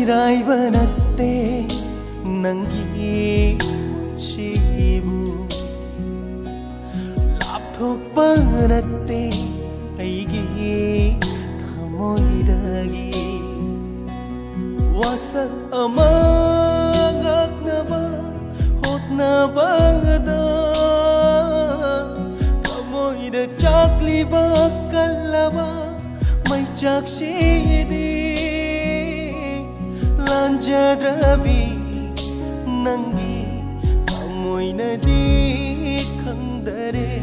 미라이번한때 남기 묻히고 랍톡번한때 아이기 타모이다기 와삭 아마각나바 헛나바다 타모이다 짝리바 깔라바 마이짝시디 Lanjadrabi nangi amoy na di kandare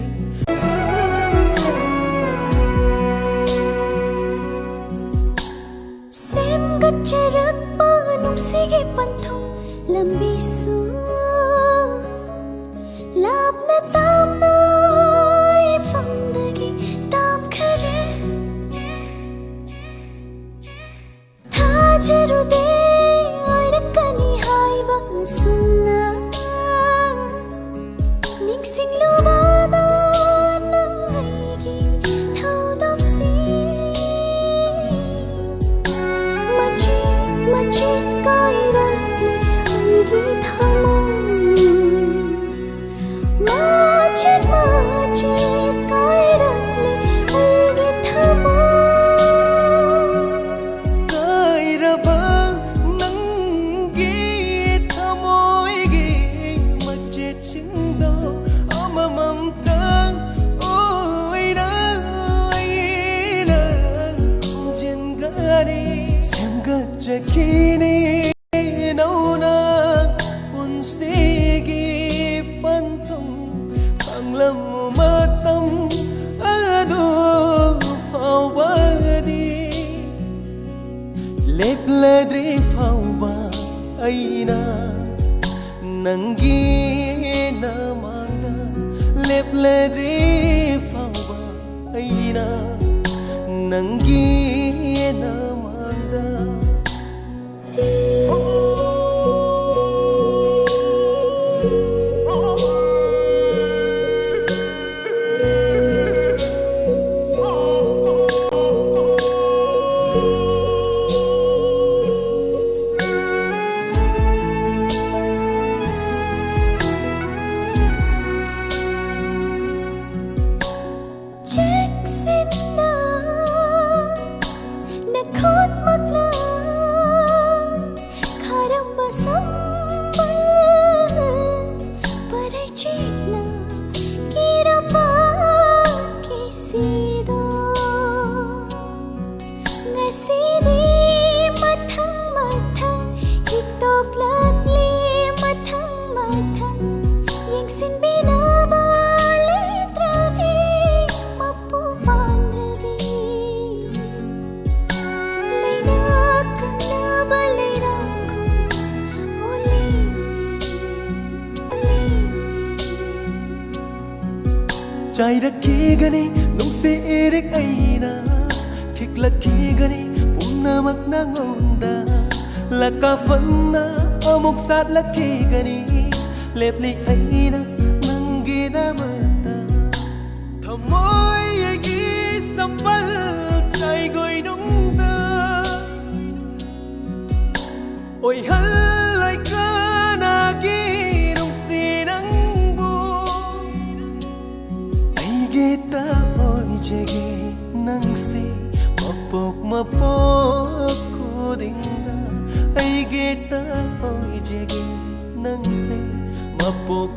Xem các charak pa nung sige panthong lambi su lap na tam noi pham dagi tam khare tha jaru de Sunna Ningsing lumada ng aigi Thawdapsi Machit kairatli aigi thamon Machit kairatli aigi thamon Kairaba Kini nauna unsigi pantong panglam mo matam ado fawadi lepladri fawa aina nangi namanda lepladri fawa aina nangi namanda Chai rakhi gani nung se erik aina khik lakhi gani pumna makna ngonda lakafanna amuk sat lakhi gani lepli aina nangina mata thamoy agi sampal chai goi nung da oi hal lai kana gi nung sinang Gita oi jege nangse mapok ko dinga ay gita oi jege nangse mapok